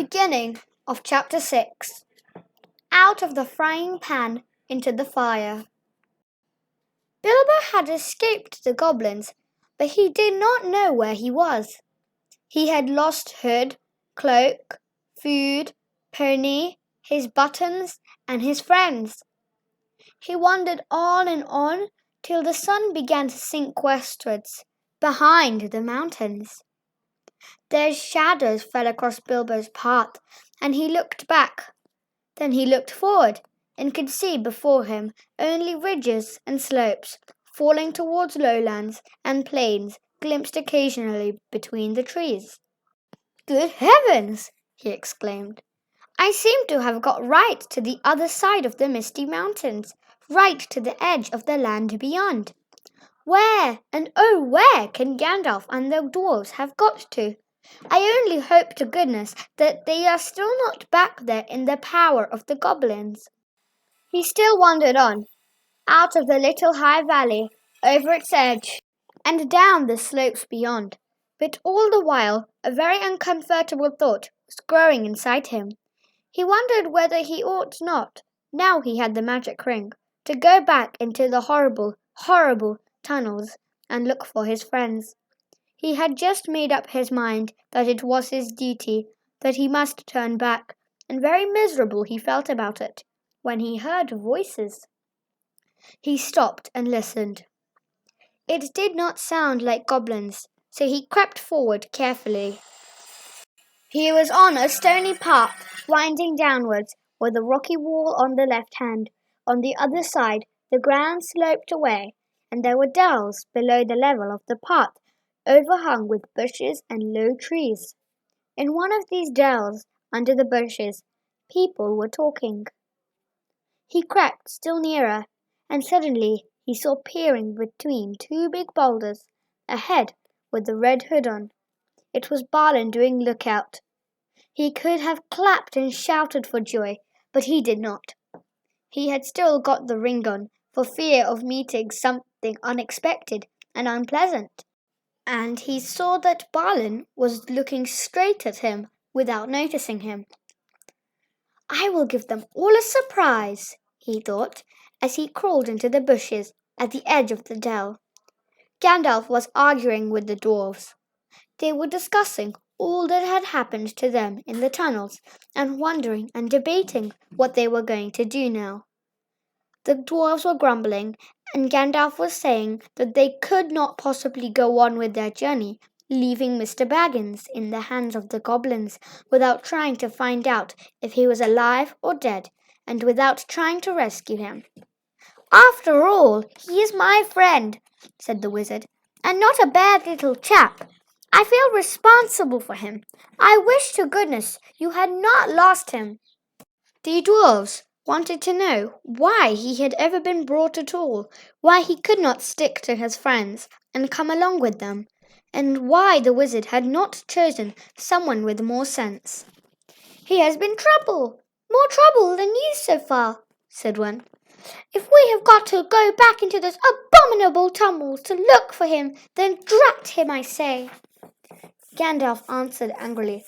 Beginning of Chapter 6. Out of the frying pan into the fire. Bilbo had escaped the goblins, but he did not know where he was. He had lost hood, cloak, food, pony, his buttons, and his friends. He wandered on till the sun began to sink westwards, behind the mountains. Their shadows fell across Bilbo's path, and he looked back. Then he looked forward, and could see before him only ridges and slopes, falling towards lowlands and plains glimpsed occasionally between the trees. "Good heavens!" he exclaimed. "I seem to have got right to the other side of the misty mountains, right to the edge of the land beyond. Where, and oh where, can Gandalf and the dwarves have got to? I only hope to goodness that they are still not back there in the power of the goblins." He still wandered on, out of the little high valley, over its edge, and down the slopes beyond. But all the while a very uncomfortable thought was growing inside him. He wondered whether he ought not, now he had the magic ring, to go back into the horrible, horrible tunnels and look for his friends. He had just made up his mind that it was his duty, that he must turn back, and very miserable he felt about it, when he heard voices. He stopped and listened. It did not sound like goblins, so he crept forward carefully. He was on a stony path, winding downwards, with a rocky wall on the left hand. On the other side, the ground sloped away, and there were dells below the level of the path, overhung with bushes and low trees. In one of these dells, under the bushes, people were talking. He crept still nearer, and suddenly he saw peering between two big boulders a head with the red hood on. It was Balin doing lookout. He could have clapped and shouted for joy, but he did not. He had still got the ring on, for fear of meeting something unexpected and unpleasant. And he saw that Balin was looking straight at him without noticing him. "I will give them all a surprise," he thought, as he crawled into the bushes at the edge of the dell. Gandalf was arguing with the dwarves. They were discussing all that had happened to them in the tunnels, and wondering and debating what they were going to do now. The dwarves were grumbling, and Gandalf was saying that they could not possibly go on with their journey, leaving Mr. Baggins in the hands of the goblins, without trying to find out if he was alive or dead, and without trying to rescue him. "After all, he is my friend," said the wizard, "and not a bad little chap. I feel responsible for him. I wish to goodness you had not lost him." The dwarves wanted to know why he had ever been brought at all, why he could not stick to his friends and come along with them, and why the wizard had not chosen someone with more sense. "He has been more trouble than you so far," said one. "If we have got to go back into those abominable tunnels to look for him, then drat him, I say." Gandalf answered angrily,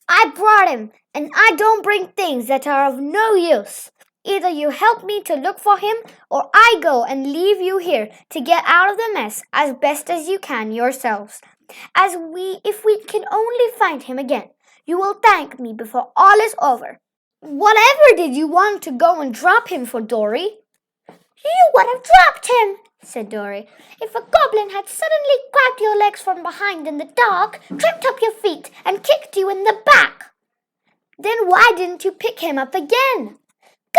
"I brought him, and I don't bring things that are of no use. Either you help me to look for him, or I go and leave you here to get out of the mess as best as you can yourselves. If we can only find him again, you will thank me before all is over." "Whatever did you want to go and drop him for, Dory?" "You would have dropped him," said Dory, "if a goblin had suddenly grabbed your legs from behind in the dark, tripped up your feet, and kicked you in the back." "Then why didn't you pick him up again?"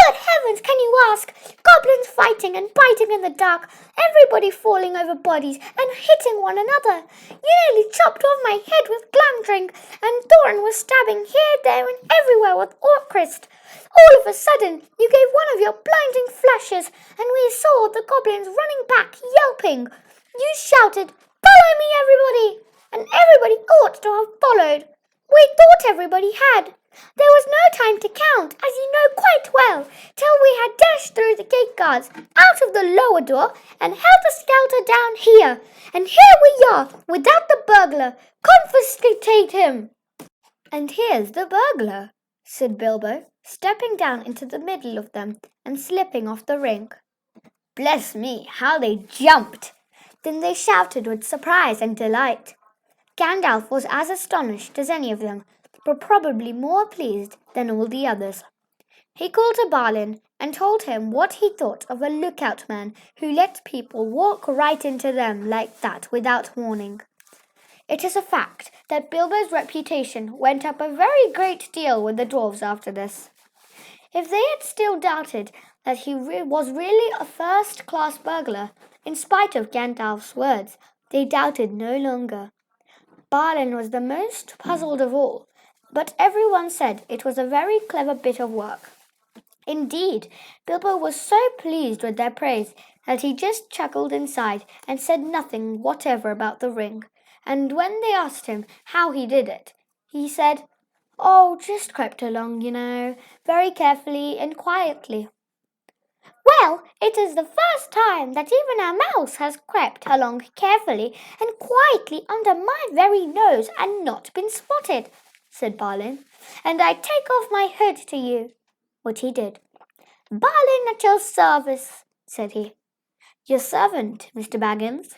"Good heavens, can you ask? Goblins fighting and biting in the dark, everybody falling over bodies and hitting one another. You nearly chopped off my head with Glamdring, and Thorin was stabbing here, there, and everywhere with Orcrist. All of a sudden, you gave one of your blinding flashes, and we saw the goblins running back, yelping. You shouted, 'Follow me, everybody!' and everybody ought to have followed. We thought everybody had. There was no time to count, as you know quite well, till we had dashed through the gate guards, out of the lower door, and helter-skelter down here. And here we are, without the burglar. Confiscate him!" "And here's the burglar," said Bilbo, stepping down into the middle of them and slipping off the ring. Bless me, how they jumped! Then they shouted with surprise and delight. Gandalf was as astonished as any of them, but probably more pleased than all the others. He called to Balin and told him what he thought of a lookout man who let people walk right into them like that without warning. It is a fact that Bilbo's reputation went up a very great deal with the dwarves after this. If they had still doubted that he was really a first-class burglar, in spite of Gandalf's words, they doubted no longer. Balin was the most puzzled of all, but everyone said it was a very clever bit of work. Indeed, Bilbo was so pleased with their praise that he just chuckled inside and said nothing whatever about the ring. And when they asked him how he did it, he said, "Oh, just crept along, very carefully and quietly." "Well, it is the first time that even a mouse has crept along carefully and quietly under my very nose and not been spotted," said Balin, "and I take off my hood to you," which he did. "Balin at your service," said he. "Your servant, Mr. Baggins,"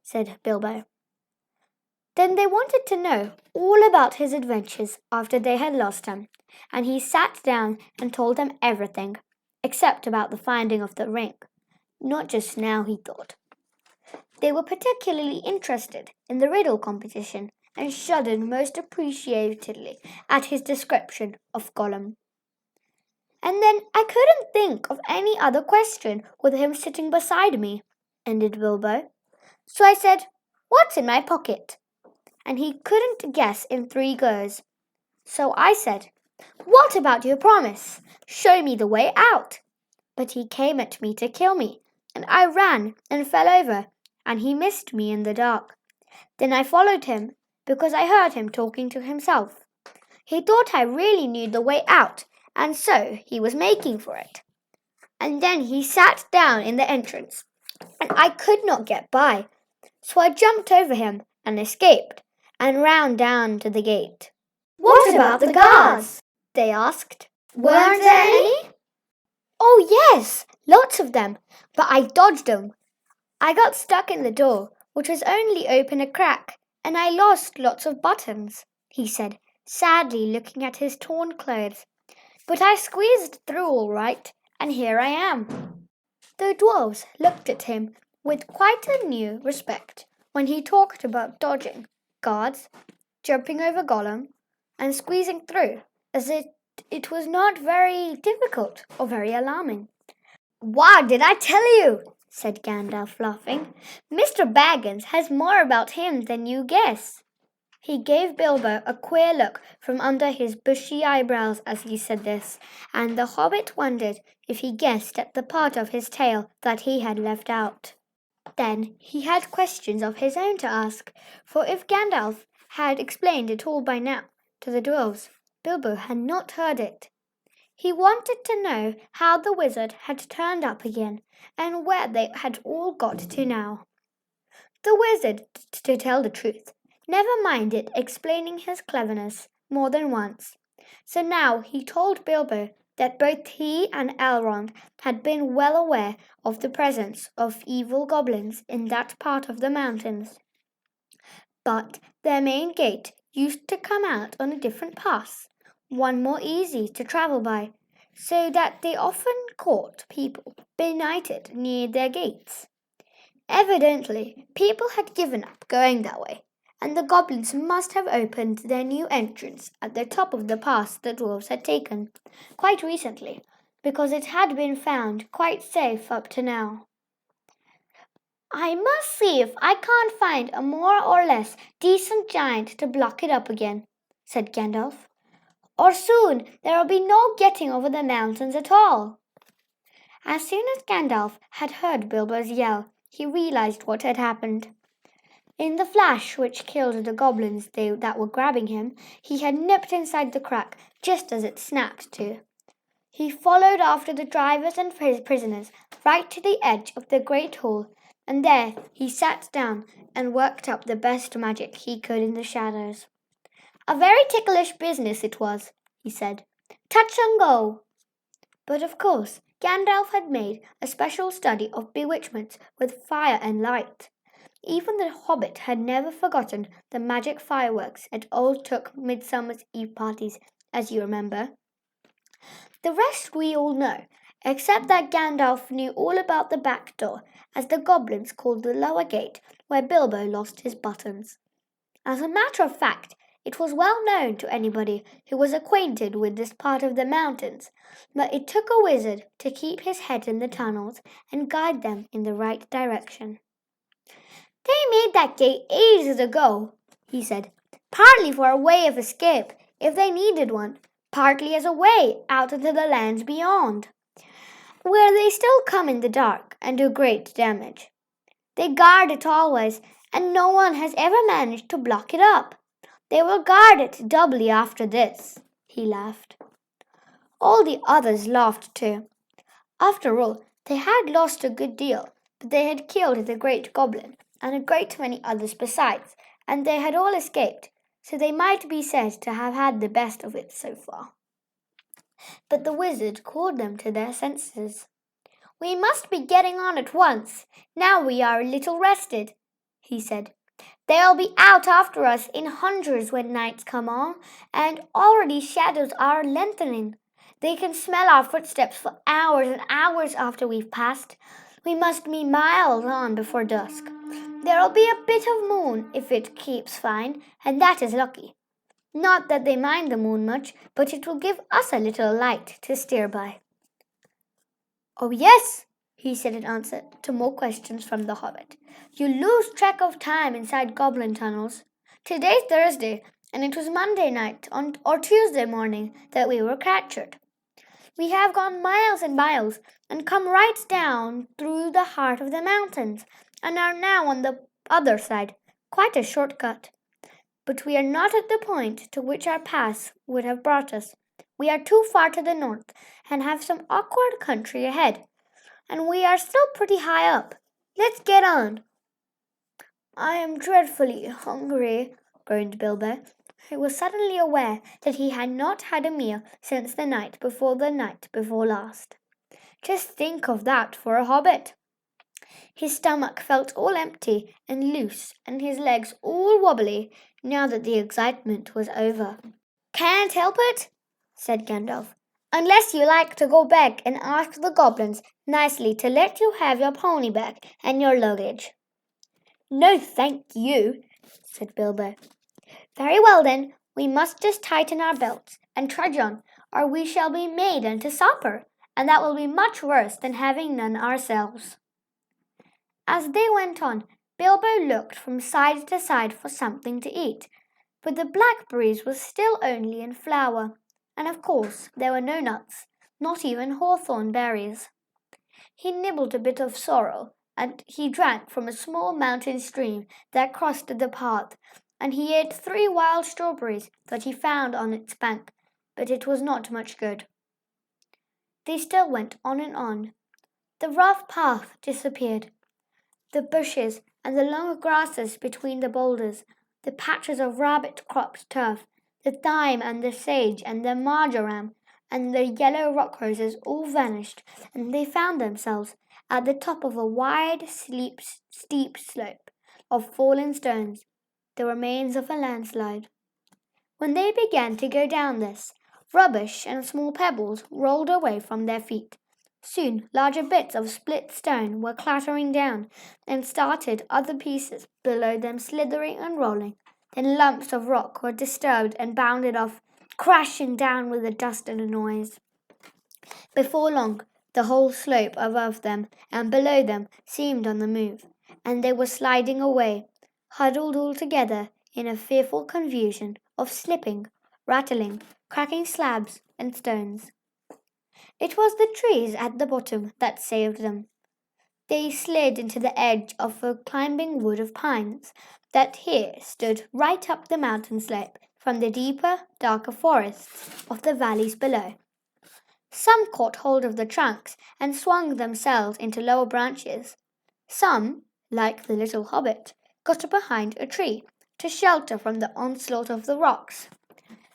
said Bilbo. Then they wanted to know all about his adventures after they had lost him, and he sat down and told them everything, except about the finding of the ring. Not just now, he thought. They were particularly interested in the riddle competition and shuddered most appreciatively at his description of Gollum. "And then I couldn't think of any other question with him sitting beside me," ended Bilbo. "So I said, 'What's in my pocket?' And he couldn't guess in 3 goes. So I said, 'What about your promise? Show me the way out.' But he came at me to kill me, and I ran and fell over, and he missed me in the dark. Then I followed him, because I heard him talking to himself. He thought I really knew the way out, and so he was making for it. And then he sat down in the entrance, and I could not get by, so I jumped over him and escaped, and ran down to the gate." "What about the guards?" they asked. "Weren't there any?" "Oh, yes, lots of them, but I dodged them. I got stuck in the door, which was only open a crack, and I lost lots of buttons," he said, sadly looking at his torn clothes. "But I squeezed through all right, and here I am." The dwarves looked at him with quite a new respect when he talked about dodging guards, jumping over Gollum, and squeezing through, as it was not very difficult or very alarming. "What did I tell you?" said Gandalf, laughing. "Mr. Baggins has more about him than you guess." He gave Bilbo a queer look from under his bushy eyebrows as he said this, and the hobbit wondered if he guessed at the part of his tale that he had left out. Then he had questions of his own to ask, for if Gandalf had explained it all by now to the dwarves, Bilbo had not heard it. He wanted to know how the wizard had turned up again, and where they had all got to now. The wizard, to tell the truth, never minded explaining his cleverness more than once. So now he told Bilbo that both he and Elrond had been well aware of the presence of evil goblins in that part of the mountains. But their main gate used to come out on a different path, one more easy to travel by, so that they often caught people benighted near their gates. Evidently, people had given up going that way, and the goblins must have opened their new entrance at the top of the pass the dwarves had taken quite recently, because it had been found quite safe up to now. "I must see if I can't find a more or less decent giant to block it up again," said Gandalf, "or soon there'll be no getting over the mountains at all." As soon as Gandalf had heard Bilbo's yell, he realized what had happened. In the flash which killed the goblins that were grabbing him, he had nipped inside the crack just as it snapped to. He followed after the drivers and prisoners right to the edge of the great hall, and there he sat down and worked up the best magic he could in the shadows. A very ticklish business it was, he said. Touch and go. But of course, Gandalf had made a special study of bewitchments with fire and light. Even the Hobbit had never forgotten the magic fireworks at old Took Midsummer's Eve parties, as you remember. The rest we all know, except that Gandalf knew all about the back door, as the goblins called the lower gate where Bilbo lost his buttons. As a matter of fact, it was well known to anybody who was acquainted with this part of the mountains, but it took a wizard to keep his head in the tunnels and guide them in the right direction. They made that gate ages ago, he said, partly for a way of escape if they needed one, partly as a way out into the lands beyond, where they still come in the dark and do great damage. They guard it always, and no one has ever managed to block it up. They will guard it doubly after this, he laughed. All the others laughed too. After all, they had lost a good deal, but they had killed the great goblin, and a great many others besides, and they had all escaped, so they might be said to have had the best of it so far. But the wizard called them to their senses. We must be getting on at once, now we are a little rested, he said. They'll be out after us in hundreds when nights come on, and already shadows are lengthening. They can smell our footsteps for hours and hours after we've passed. We must be miles on before dusk. There'll be a bit of moon if it keeps fine, and that is lucky. Not that they mind the moon much, but it will give us a little light to steer by. Oh, yes, he said in answer to more questions from the Hobbit. You lose track of time inside goblin tunnels. Today's Thursday, and it was Monday night or Tuesday morning that we were captured. We have gone miles and miles and come right down through the heart of the mountains and are now on the other side, quite a shortcut. But we are not at the point to which our path would have brought us. We are too far to the north and have some awkward country ahead, and we are still pretty high up. Let's get on. I am dreadfully hungry, groaned Bilbo, who was suddenly aware that he had not had a meal since the night before last. Just think of that for a hobbit. His stomach felt all empty and loose, and his legs all wobbly now that the excitement was over. Can't help it, said Gandalf, unless you like to go back and ask the goblins nicely to let you have your pony back and your luggage. No, thank you, said Bilbo. Very well then, we must just tighten our belts and trudge on, or we shall be made into supper, and that will be much worse than having none ourselves. As they went on, Bilbo looked from side to side for something to eat, but the blackberries were still only in flower, and of course there were no nuts, not even hawthorn berries. He nibbled a bit of sorrel, and he drank from a small mountain stream that crossed the path, and he ate 3 wild strawberries that he found on its bank, but it was not much good. They still went on and on. The rough path disappeared. The bushes and the long grasses between the boulders, the patches of rabbit-cropped turf, the thyme and the sage and the marjoram and the yellow rock roses all vanished, and they found themselves at the top of a wide, steep slope of fallen stones, the remains of a landslide. When they began to go down this, rubbish and small pebbles rolled away from their feet. Soon larger bits of split stone were clattering down, and started other pieces below them slithering and rolling. Then lumps of rock were disturbed and bounded off, crashing down with a dust and a noise. Before long, the whole slope above them and below them seemed on the move, and they were sliding away, huddled all together in a fearful confusion of slipping, rattling, cracking slabs and stones. It was the trees at the bottom that saved them. They slid into the edge of a climbing wood of pines that here stood right up the mountain slope from the deeper, darker forests of the valleys below. Some caught hold of the trunks and swung themselves into lower branches. Some, like the little hobbit, got behind a tree to shelter from the onslaught of the rocks.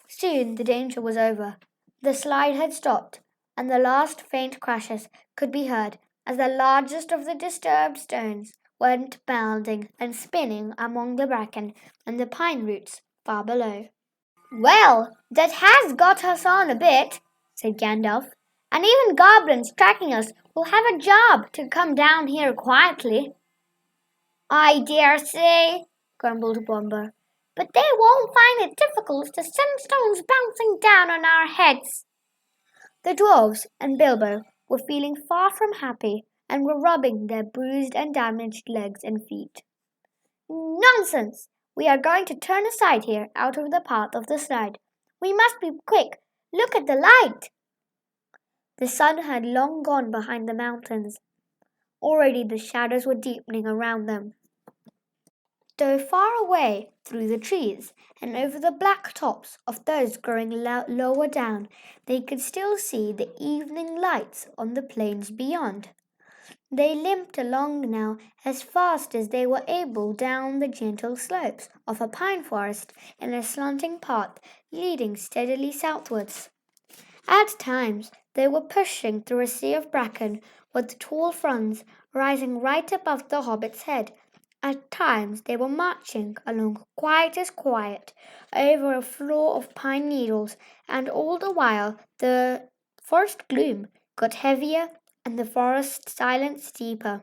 Soon the danger was over. The slide had stopped, and the last faint crashes could be heard as the largest of the disturbed stones went bounding and spinning among the bracken and the pine roots far below. "Well, that has got us on a bit," said Gandalf, "and even goblins tracking us will have a job to come down here quietly." "I dare say," grumbled Bomber, "but they won't find it difficult to send stones bouncing down on our heads." The dwarves and Bilbo were feeling far from happy and were rubbing their bruised and damaged legs and feet. "Nonsense! We are going to turn aside here out of the path of the slide. We must be quick. Look at the light!" The sun had long gone behind the mountains. Already the shadows were deepening around them. Though far away through the trees and over the black tops of those growing lower down, they could still see the evening lights on the plains beyond. They limped along now as fast as they were able down the gentle slopes of a pine forest in a slanting path leading steadily southwards. At times they were pushing through a sea of bracken with tall fronds rising right above the hobbit's head. At times they were marching along quiet as quiet over a floor of pine needles, and all the while the forest gloom got heavier and the forest silence deeper.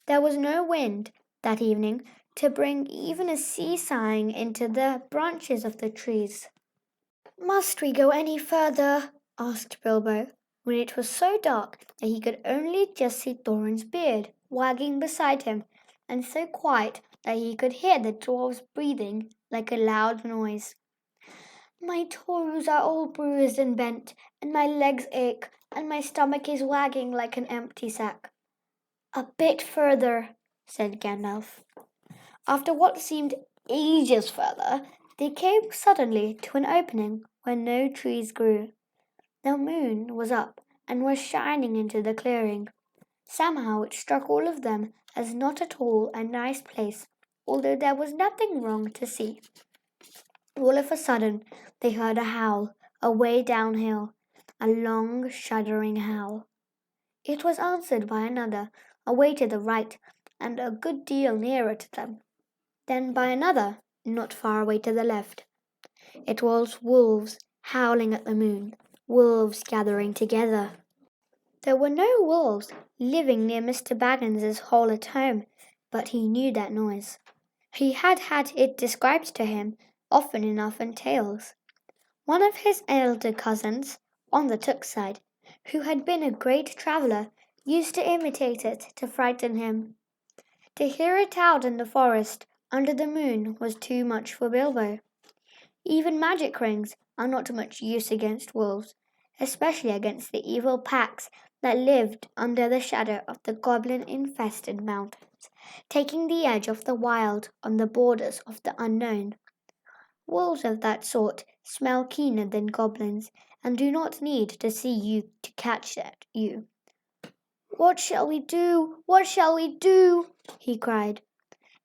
There was no wind that evening to bring even a sea sighing into the branches of the trees. "Must we go any further?" asked Bilbo, when it was so dark that he could only just see Thorin's beard wagging beside him, and so quiet that he could hear the dwarfs breathing like a loud noise. "My toes are all bruised and bent, and my legs ache, and my stomach is wagging like an empty sack." "A bit further," said Gandalf. After what seemed ages further, they came suddenly to an opening where no trees grew. The moon was up and was shining into the clearing. Somehow it struck all of them as not at all a nice place, although there was nothing wrong to see. All of a sudden they heard a howl, away downhill, a long, shuddering howl. It was answered by another, away to the right, and a good deal nearer to them. Then by another, not far away to the left. It was wolves howling at the moon, wolves gathering together. There were no wolves living near Mr. Baggins's hole at home, but he knew that noise. He had had it described to him often enough in tales. One of his elder cousins, on the Took side, who had been a great traveller, used to imitate it to frighten him. To hear it out in the forest under the moon was too much for Bilbo. Even magic rings are not much use against wolves, especially against the evil packs that lived under the shadow of the goblin-infested mountains, taking the edge of the wild on the borders of the unknown. Wolves of that sort smell keener than goblins, and do not need to see you to catch at you. "What shall we do? What shall we do?" he cried.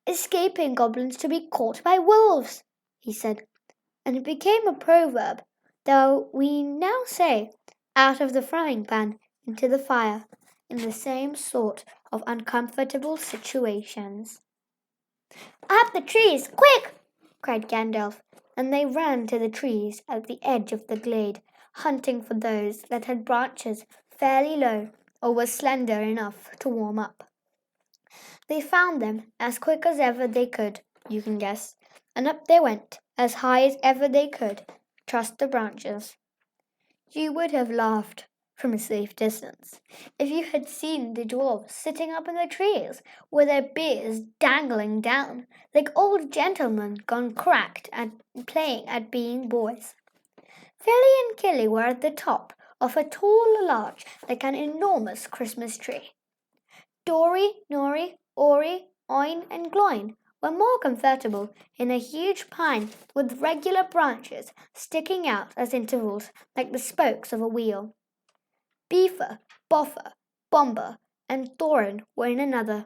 "Escaping goblins to be caught by wolves," he said, and it became a proverb, though we now say, "out of the frying pan into the fire," in the same sort of uncomfortable situations. "Up the trees, quick!" cried Gandalf, and they ran to the trees at the edge of the glade, hunting for those that had branches fairly low or were slender enough to warm up. They found them as quick as ever they could, you can guess, and up they went, as high as ever they could, trust the branches. You would have laughed from a safe distance if you had seen the dwarfs sitting up in the trees with their beards dangling down like old gentlemen gone cracked at playing at being boys. Philly and Killy were at the top of a tall larch like an enormous Christmas tree. Dori, Nori, Ori, Oin, and Gloin were more comfortable in a huge pine with regular branches sticking out at intervals like the spokes of a wheel. Beaver, Boffer, Bomber, and Thorin were in another.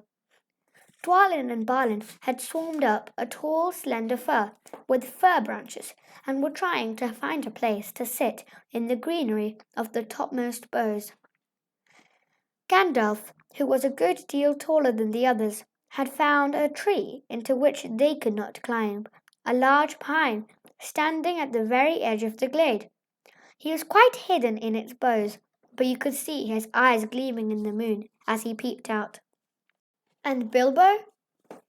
Dwalin and Balin had swarmed up a tall, slender fir with fir branches and were trying to find a place to sit in the greenery of the topmost boughs. Gandalf, who was a good deal taller than the others, had found a tree into which they could not climb, a large pine standing at the very edge of the glade. He was quite hidden in its boughs, but you could see his eyes gleaming in the moon as he peeped out. And Bilbo?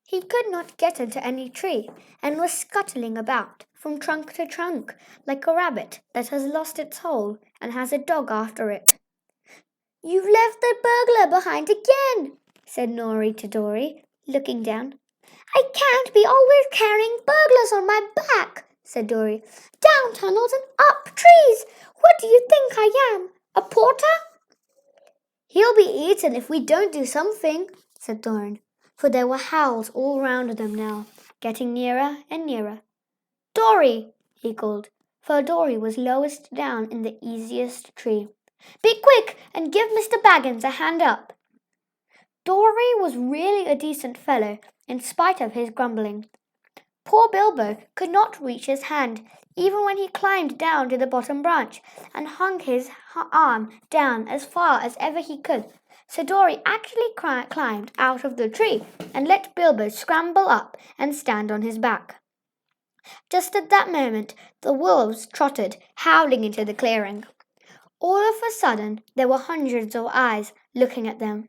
He could not get into any tree, and was scuttling about from trunk to trunk like a rabbit that has lost its hole and has a dog after it. "You've left the burglar behind again," said Nori to Dory, looking down. "I can't be always carrying burglars on my back," said Dory. "Down tunnels and up trees. What do you think I am, a porter?" "He'll be eaten if we don't do something," said Thorin, for there were howls all round them now, getting nearer and nearer. "Dory!" he called, for Dory was lowest down in the easiest tree. "Be quick and give Mr. Baggins a hand up." Dory was really a decent fellow, in spite of his grumbling. Poor Bilbo could not reach his hand, even when he climbed down to the bottom branch and hung his arm down as far as ever he could. So Dory actually climbed out of the tree and let Bilbo scramble up and stand on his back. Just at that moment, the wolves trotted, howling into the clearing. All of a sudden, there were hundreds of eyes looking at them.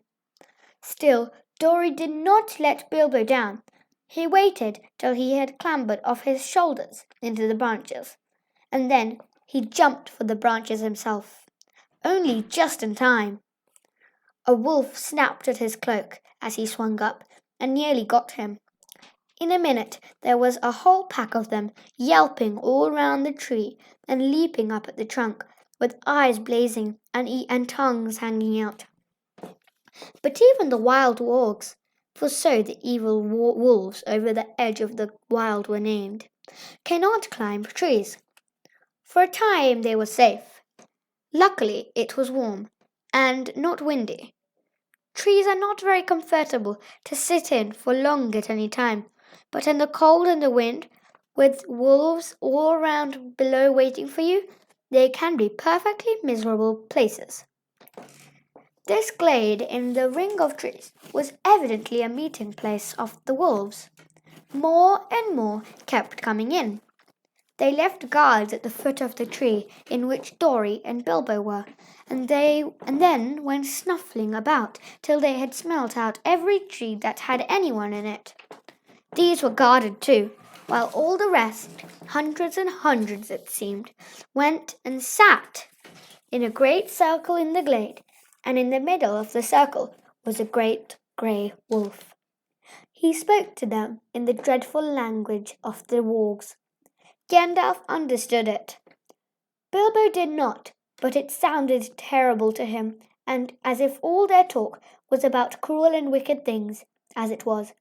Still, Dory did not let Bilbo down. He waited till he had clambered off his shoulders into the branches, and then he jumped for the branches himself, only just in time. A wolf snapped at his cloak as he swung up and nearly got him. In a minute there was a whole pack of them yelping all round the tree and leaping up at the trunk, with eyes blazing and tongues hanging out. But even the wild wargs, for so the evil wolves over the edge of the wild were named, cannot climb trees. For a time they were safe. Luckily it was warm and not windy. Trees are not very comfortable to sit in for long at any time, but in the cold and the wind, with wolves all around below waiting for you, they can be perfectly miserable places. This glade in the ring of trees was evidently a meeting place of the wolves. More and more kept coming in. They left guards at the foot of the tree in which Dory and Bilbo were, and then went snuffling about till they had smelt out every tree that had anyone in it. These were guarded too, while all the rest, hundreds and hundreds it seemed, went and sat in a great circle in the glade, and in the middle of the circle was a great grey wolf. He spoke to them in the dreadful language of the wargs. Gandalf understood it. Bilbo did not, but it sounded terrible to him, and as if all their talk was about cruel and wicked things, as it was.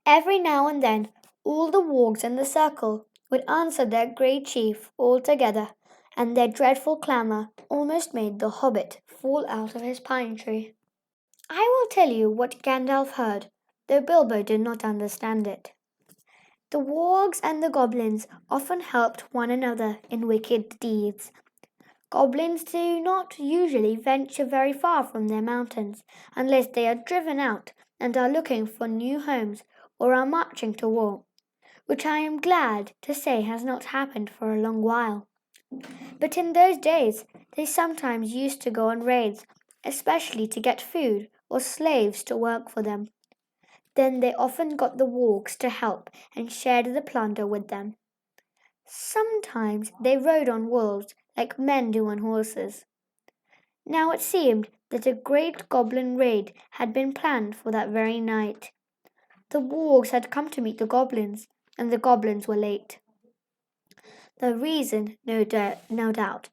Every now and then all the wargs in the circle would answer their great chief all together, and their dreadful clamour almost made the Hobbit fall out of his pine tree. I will tell you what Gandalf heard, though Bilbo did not understand it. The wargs and the goblins often helped one another in wicked deeds. Goblins do not usually venture very far from their mountains unless they are driven out and are looking for new homes or are marching to war, which I am glad to say has not happened for a long while. But in those days they sometimes used to go on raids, especially to get food or slaves to work for them. Then they often got the wargs to help and shared the plunder with them. Sometimes they rode on wolves like men do on horses. Now it seemed that a great goblin raid had been planned for that very night. The wargs had come to meet the goblins, and the goblins were late. The reason, no doubt,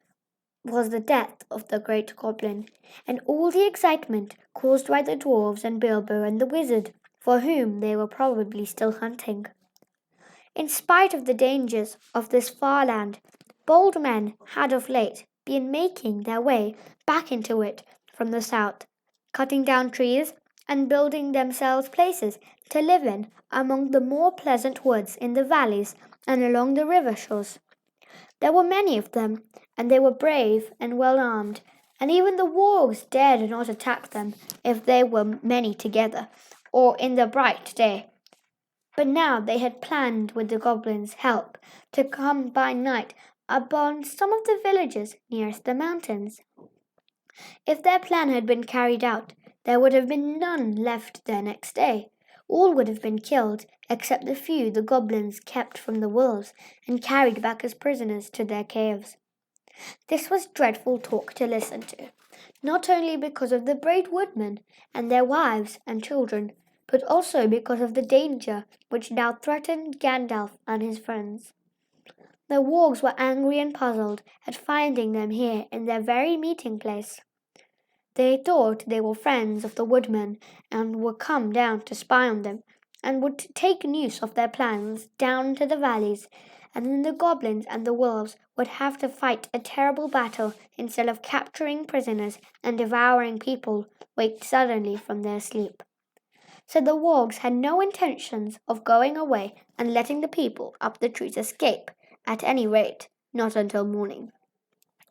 was the death of the great goblin, and all the excitement caused by the dwarves and Bilbo and the wizard, for whom they were probably still hunting. In spite of the dangers of this far land, bold men had of late been making their way back into it from the south, cutting down trees and building themselves places to live in among the more pleasant woods in the valleys and along the river shores. There were many of them, and they were brave and well armed, and even the wargs dared not attack them if they were many together, or in the bright day. But now they had planned with the goblins' help to come by night upon some of the villages nearest the mountains. If their plan had been carried out, there would have been none left there next day. All would have been killed, except the few the goblins kept from the wolves and carried back as prisoners to their caves. This was dreadful talk to listen to, not only because of the brave woodmen and their wives and children, but also because of the danger which now threatened Gandalf and his friends. The wargs were angry and puzzled at finding them here in their very meeting place. They thought they were friends of the woodmen and were come down to spy on them, and would take news of their plans down into the valleys, and then the goblins and the wolves would have to fight a terrible battle instead of capturing prisoners and devouring people waked suddenly from their sleep. So the wargs had no intentions of going away and letting the people up the trees escape, at any rate, not until morning.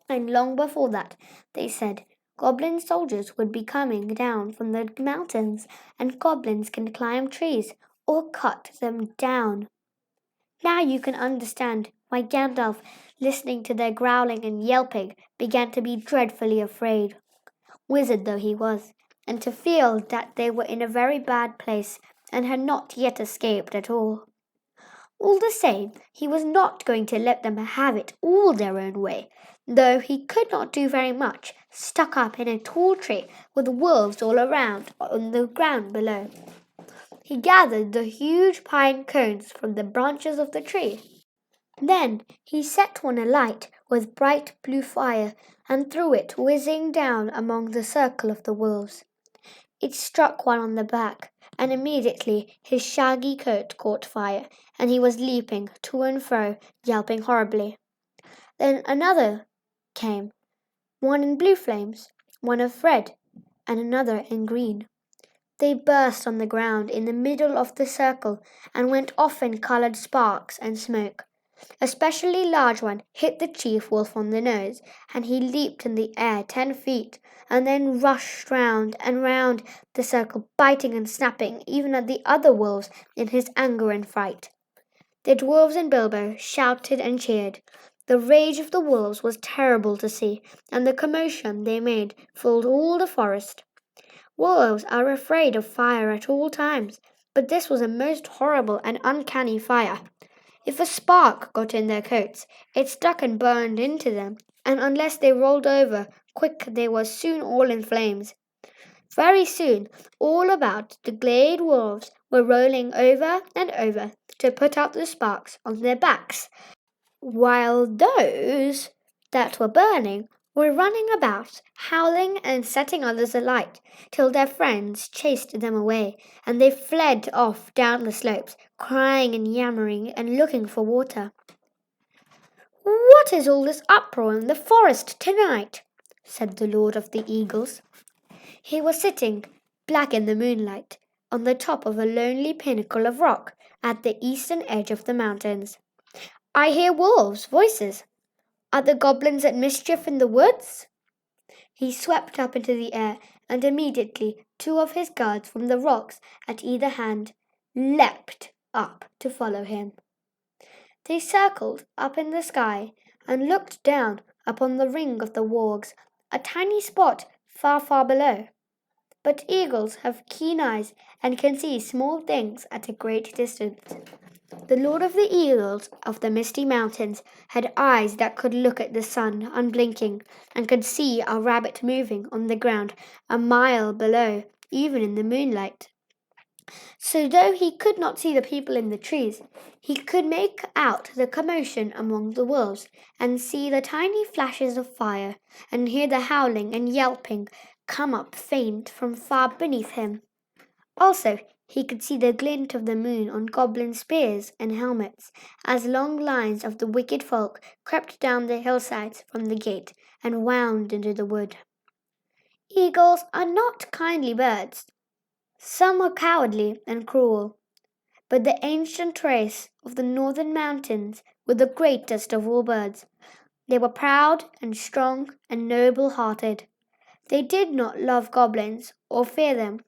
And long before that, they said, goblin soldiers would be coming down from the mountains, and goblins can climb trees or cut them down. Now you can understand why Gandalf, listening to their growling and yelping, began to be dreadfully afraid, wizard though he was, and to feel that they were in a very bad place and had not yet escaped at all. All the same, he was not going to let them have it all their own way, though he could not do very much, stuck up in a tall tree with wolves all around on the ground below. He gathered the huge pine cones from the branches of the tree. Then he set one alight with bright blue fire and threw it whizzing down among the circle of the wolves. It struck one on the back, and immediately his shaggy coat caught fire, and he was leaping to and fro, yelping horribly. Then another came, one in blue flames, one of red, and another in green. They burst on the ground in the middle of the circle and went off in coloured sparks and smoke. A specially large one hit the chief wolf on the nose, and he leaped in the air 10 feet, and then rushed round and round the circle, biting and snapping even at the other wolves in his anger and fright. The dwarves and Bilbo shouted and cheered. The rage of the wolves was terrible to see, and the commotion they made filled all the forest. Wolves are afraid of fire at all times, but this was a most horrible and uncanny fire. If a spark got in their coats, it stuck and burned into them, and unless they rolled over quick they were soon all in flames. Very soon, all about the glade wolves were rolling over and over to put out the sparks on their backs, while those that were burning were running about, howling and setting others alight, till their friends chased them away, and they fled off down the slopes, crying and yammering and looking for water. "What is all this uproar in the forest tonight?" said the Lord of the Eagles. He was sitting, black in the moonlight, on the top of a lonely pinnacle of rock at the eastern edge of the mountains. "I hear wolves' voices. Are the goblins at mischief in the woods?" He swept up into the air, and immediately 2 of his guards from the rocks at either hand leapt up to follow him. They circled up in the sky and looked down upon the ring of the wargs, a tiny spot far, far below. But eagles have keen eyes and can see small things at a great distance. The Lord of the Eagles of the Misty Mountains had eyes that could look at the sun unblinking, and could see a rabbit moving on the ground a mile below, even in the moonlight. So though he could not see the people in the trees, he could make out the commotion among the wolves, and see the tiny flashes of fire, and hear the howling and yelping come up faint from far beneath him. Also, he could see the glint of the moon on goblin spears and helmets, as long lines of the wicked folk crept down the hillsides from the gate and wound into the wood. "Eagles are not kindly birds," Some were cowardly and cruel, but the ancient race of the northern mountains were the greatest of all birds. They were proud and strong and noble-hearted. They did not love goblins or fear them.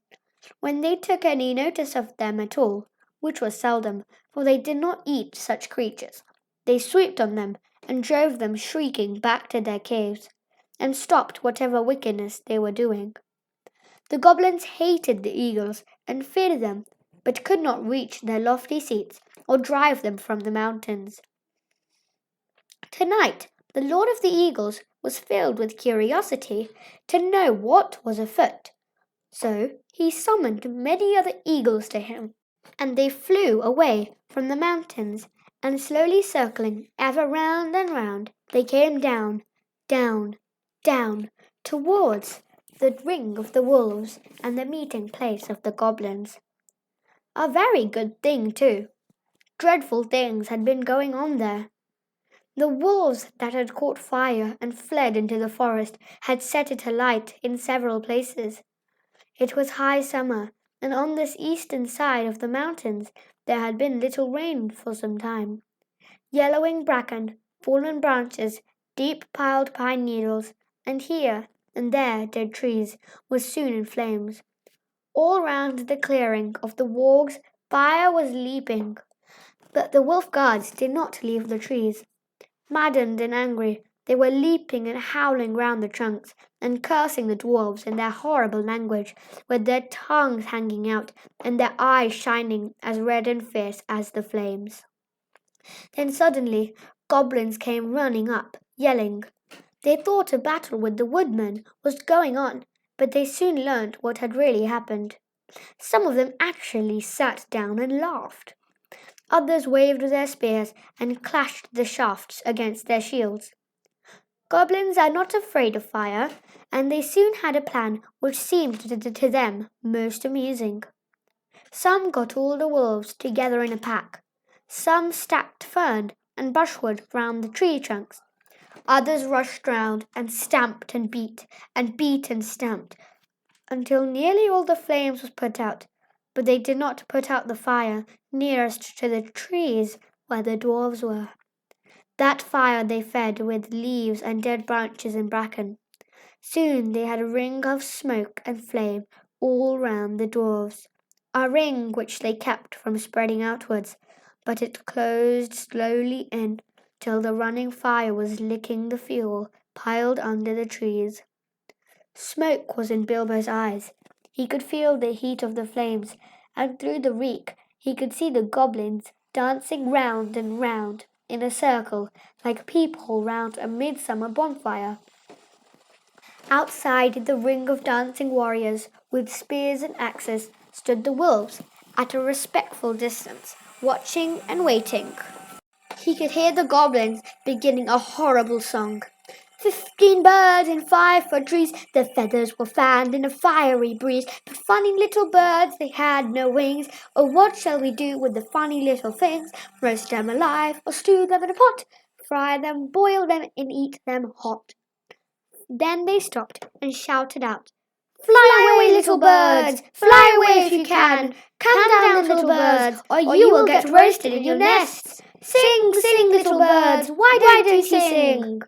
When they took any notice of them at all, which was seldom, for they did not eat such creatures, they swooped on them and drove them shrieking back to their caves, and stopped whatever wickedness they were doing. The goblins hated the eagles and feared them, but could not reach their lofty seats or drive them from the mountains. Tonight, the Lord of the Eagles was filled with curiosity to know what was afoot. So he summoned many other eagles to him, and they flew away from the mountains, and slowly circling ever round and round, they came down, down, down, towards the ring of the wolves and the meeting place of the goblins. A very good thing, too. Dreadful things had been going on there. The wolves that had caught fire and fled into the forest had set it alight in several places. It was high summer, and on this eastern side of the mountains there had been little rain for some time. Yellowing bracken, fallen branches, deep piled pine needles, and here and there dead trees were soon in flames. All round the clearing of the wargs fire was leaping, but the wolf guards did not leave the trees. Maddened and angry, they were leaping and howling round the trunks, and cursing the dwarfs in their horrible language, with their tongues hanging out, and their eyes shining as red and fierce as the flames. Then suddenly goblins came running up, yelling. They thought a battle with the woodmen was going on, but they soon learned what had really happened. Some of them actually sat down and laughed. Others waved their spears and clashed the shafts against their shields. Goblins are not afraid of fire, and they soon had a plan which seemed to them most amusing. Some got all the wolves together in a pack. Some stacked fern and brushwood round the tree trunks. Others rushed round and stamped and beat and stamped, until nearly all the flames was put out, but they did not put out the fire nearest to the trees where the dwarfs were. That fire they fed with leaves and dead branches and bracken. Soon they had a ring of smoke and flame all round the dwarfs, a ring which they kept from spreading outwards, but it closed slowly in till the running fire was licking the fuel piled under the trees. Smoke was in Bilbo's eyes. He could feel the heat of the flames, and through the reek he could see the goblins dancing round and round in a circle like people round a midsummer bonfire. Outside the ring of dancing warriors with spears and axes stood the wolves at a respectful distance, watching and waiting. He could hear the goblins beginning a horrible song. 15 birds in 5-foot trees, their feathers were fanned in a fiery breeze. But funny little birds, they had no wings. Oh, what shall we do with the funny little things? Roast them alive or stew them in a pot, fry them, boil them, and eat them hot. Then they stopped and shouted out, Fly away, little birds! Fly away if you can! Come down, little birds, or you will get roasted in your nests! Sing, sing, little birds! Why don't you sing?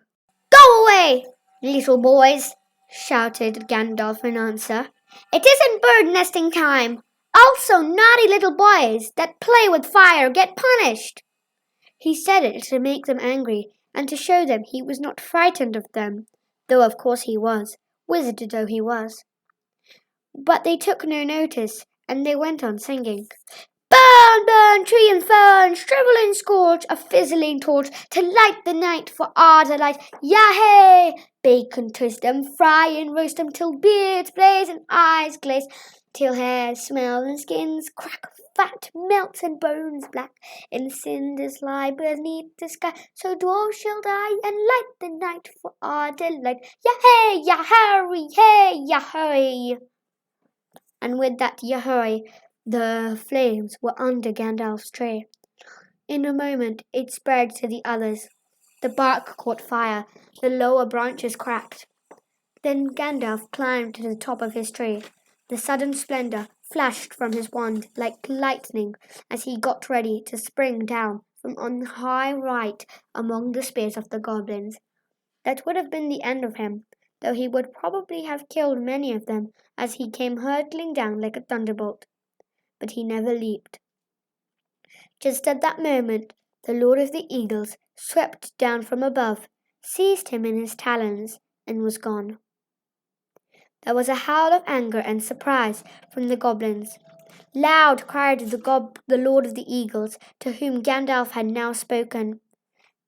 Go away, little boys! Shouted Gandalf in answer. It isn't bird nesting time! Also, naughty little boys that play with fire get punished! He said it to make them angry and to show them he was not frightened of them, though of course he was, wizard though he was. But they took no notice, and they went on singing. Burn, burn, tree and fern, shrivel and scorch, a fizzling torch to light the night for our delight. Yah-hey! Bake and twist them, fry and roast them till beards blaze and eyes glaze, till hair smells and skins crack, fat melts and bones black, and cinders lie beneath the sky. So dwarfs shall die and light the night for our delight. Yah-hey! Yah-harry! Hey! Yah-hoy! And with that yah-hoy, the flames were under Gandalf's tree. In a moment it spread to the others. The bark caught fire, the lower branches cracked. Then Gandalf climbed to the top of his tree. The sudden splendor flashed from his wand like lightning as he got ready to spring down from on high right among the spears of the goblins. That would have been the end of him, though he would probably have killed many of them as he came hurtling down like a thunderbolt. But he never leaped. Just at that moment, the Lord of the Eagles swept down from above, seized him in his talons, and was gone. There was a howl of anger and surprise from the goblins. Loud cried the Lord of the Eagles, to whom Gandalf had now spoken.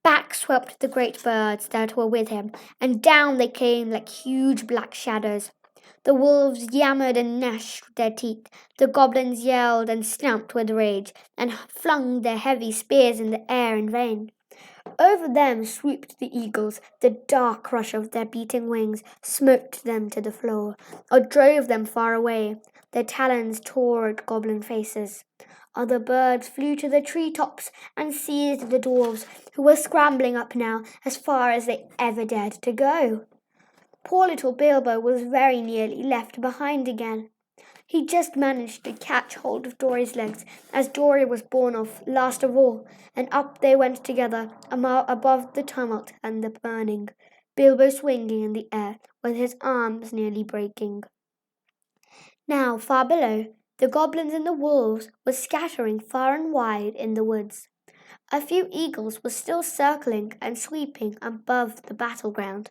Back swept the great birds that were with him, and down they came like huge black shadows. The wolves yammered and gnashed their teeth. The goblins yelled and stamped with rage, and flung their heavy spears in the air in vain. Over them swooped the eagles. The dark rush of their beating wings smote them to the floor, or drove them far away. Their talons tore at goblin faces. Other birds flew to the tree tops and seized the dwarfs, who were scrambling up now as far as they ever dared to go. Poor little Bilbo was very nearly left behind again. He just managed to catch hold of Dory's legs as Dory was borne off last of all, and up they went together above the tumult and the burning, Bilbo swinging in the air with his arms nearly breaking. Now, far below, the goblins and the wolves were scattering far and wide in the woods. A few eagles were still circling and sweeping above the battleground.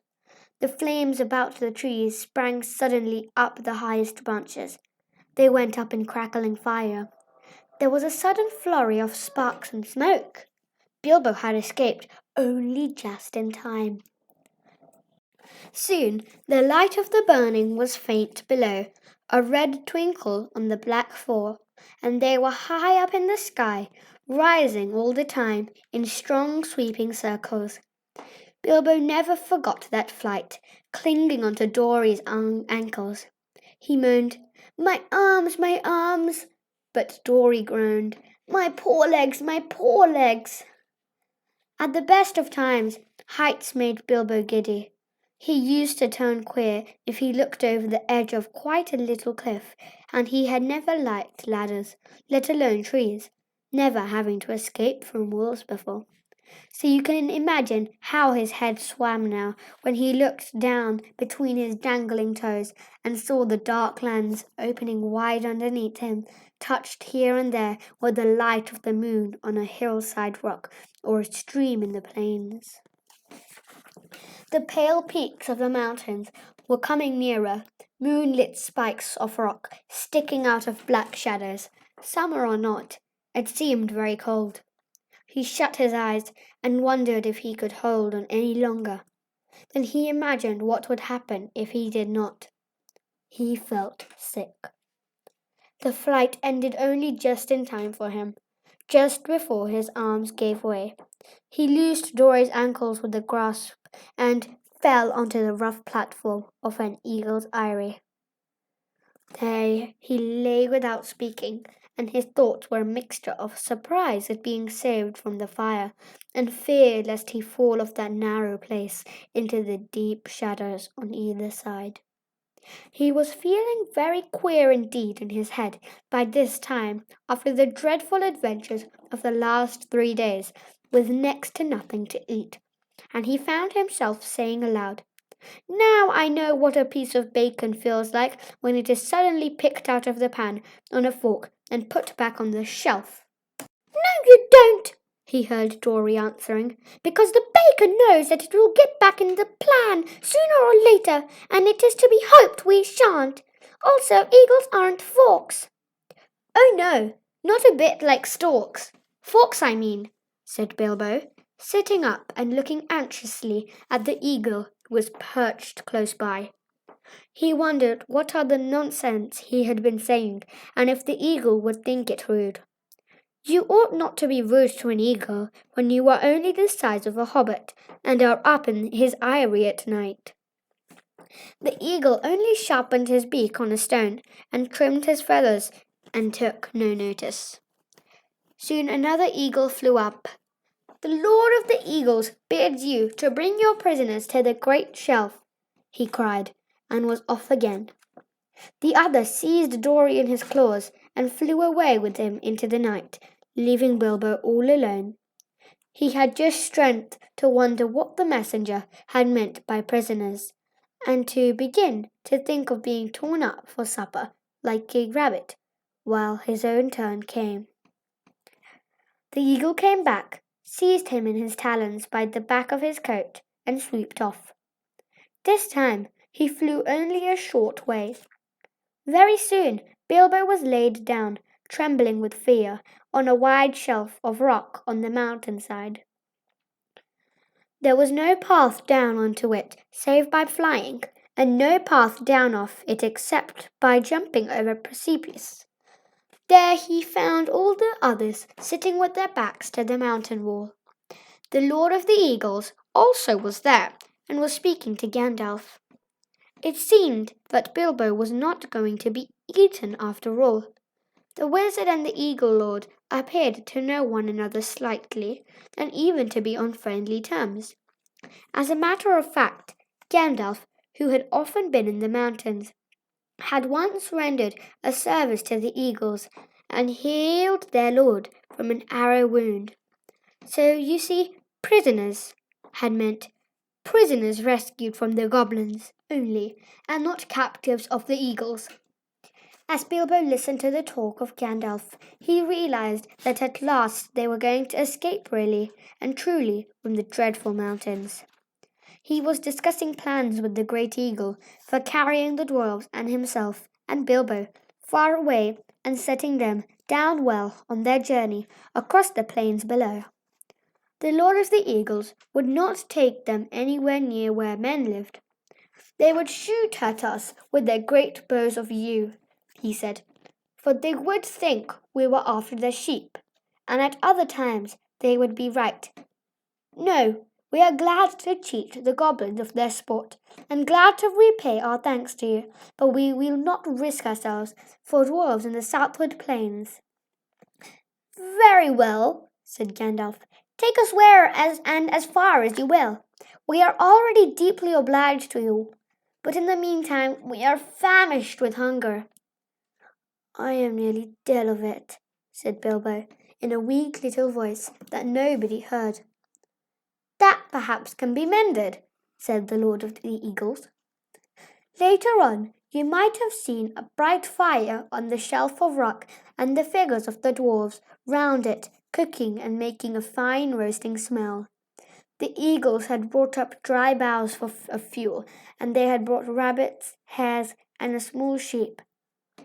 The flames about the trees sprang suddenly up the highest branches. They went up in crackling fire. There was a sudden flurry of sparks and smoke. Bilbo had escaped only just in time. Soon the light of the burning was faint below, a red twinkle on the black floor, and they were high up in the sky, rising all the time in strong sweeping circles. Bilbo never forgot that flight, clinging onto Dory's ankles. He moaned, "My arms, my arms!" But Dory groaned, "My poor legs, my poor legs!" At the best of times, heights made Bilbo giddy. He used to turn queer if he looked over the edge of quite a little cliff, and he had never liked ladders, let alone trees, never having to escape from wolves before. So you can imagine how his head swam now when he looked down between his dangling toes and saw the dark lands opening wide underneath him, touched here and there with the light of the moon on a hillside rock or a stream in the plains. The pale peaks of the mountains were coming nearer, moonlit spikes of rock sticking out of black shadows. Summer or not, it seemed very cold. He shut his eyes and wondered if he could hold on any longer. Then he imagined what would happen if he did not. He felt sick. The flight ended only just in time for him, just before his arms gave way. He loosed Dory's ankles with a grasp and fell onto the rough platform of an eagle's eyrie. There he lay without speaking, and his thoughts were a mixture of surprise at being saved from the fire, and fear lest he fall off that narrow place into the deep shadows on either side. He was feeling very queer indeed in his head by this time, after the dreadful adventures of the last 3 days, with next to nothing to eat, and he found himself saying aloud, "Now I know what a piece of bacon feels like when it is suddenly picked out of the pan on a fork and put back on the shelf." "No, you don't," he heard Dory answering, "because the bacon knows that it will get back in the pan sooner or later, and it is to be hoped we shan't. Also, eagles aren't forks." "Oh no, not a bit like storks. Forks, I mean," said Bilbo, sitting up and looking anxiously at the eagle who was perched close by. He wondered what other nonsense he had been saying, and if the eagle would think it rude. You ought not to be rude to an eagle when you are only the size of a hobbit and are up in his eyrie at night. The eagle only sharpened his beak on a stone and trimmed his feathers and took no notice. Soon another eagle flew up. "The Lord of the Eagles bids you to bring your prisoners to the great shelf," he cried, and was off again. The other seized Dory in his claws and flew away with him into the night, leaving Bilbo all alone. He had just strength to wonder what the messenger had meant by prisoners, and to begin to think of being torn up for supper like a rabbit, while his own turn came. The eagle came back, seized him in his talons by the back of his coat, and swooped off. This time he flew only a short way. Very soon Bilbo was laid down, trembling with fear, on a wide shelf of rock on the mountainside. There was no path down onto it save by flying, and no path down off it except by jumping over a precipice. There he found all the others sitting with their backs to the mountain wall. The Lord of the Eagles also was there, and was speaking to Gandalf. It seemed that Bilbo was not going to be eaten after all. The wizard and the Eagle Lord appeared to know one another slightly, and even to be on friendly terms. As a matter of fact, Gandalf, who had often been in the mountains, had once rendered a service to the eagles and healed their lord from an arrow wound. So you see, prisoners had meant prisoners rescued from the goblins only, and not captives of the eagles. As Bilbo listened to the talk of Gandalf, he realized that at last they were going to escape really and truly from the dreadful mountains. He was discussing plans with the great eagle for carrying the dwarves and himself and Bilbo far away and setting them down well on their journey across the plains below. The Lord of the Eagles would not take them anywhere near where men lived. They would shoot at us with their great bows of yew, he said, for they would think we were after their sheep, and at other times they would be right. No, we are glad to cheat the goblins of their sport, and glad to repay our thanks to you, but we will not risk ourselves for dwarves in the southward plains. Very well, said Gandalf. Take us where and as far as you will. We are already deeply obliged to you, but in the meantime we are famished with hunger. I am nearly dead of it, said Bilbo, in a weak little voice that nobody heard. That perhaps can be mended, said the Lord of the Eagles. Later on, you might have seen a bright fire on the shelf of rock and the figures of the dwarfs round it, cooking and making a fine roasting smell. The eagles had brought up dry boughs of fuel, and they had brought rabbits, hares, and a small sheep.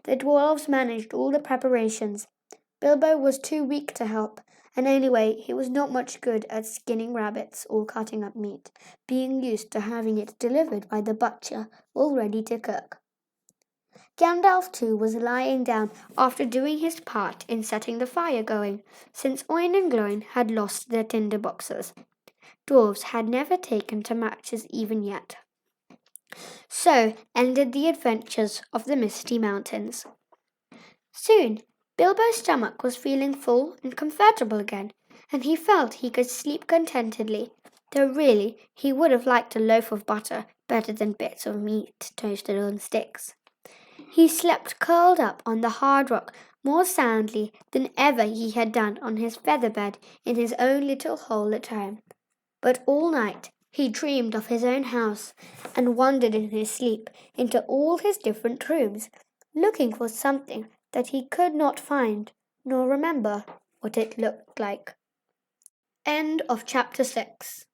The dwarfs managed all the preparations. Bilbo was too weak to help, and anyway he was not much good at skinning rabbits or cutting up meat, being used to having it delivered by the butcher all ready to cook. Gandalf too was lying down after doing his part in setting the fire going, since Oin and Gloin had lost their tinder boxes. Dwarves had never taken to matches even yet. So ended the adventures of the Misty Mountains. Soon Bilbo's stomach was feeling full and comfortable again, and he felt he could sleep contentedly, though really he would have liked a loaf of butter better than bits of meat toasted on sticks. He slept curled up on the hard rock more soundly than ever he had done on his feather bed in his own little hole at home. But all night he dreamed of his own house, and wandered in his sleep into all his different rooms, looking for something that he could not find, nor remember what it looked like. End of chapter 6.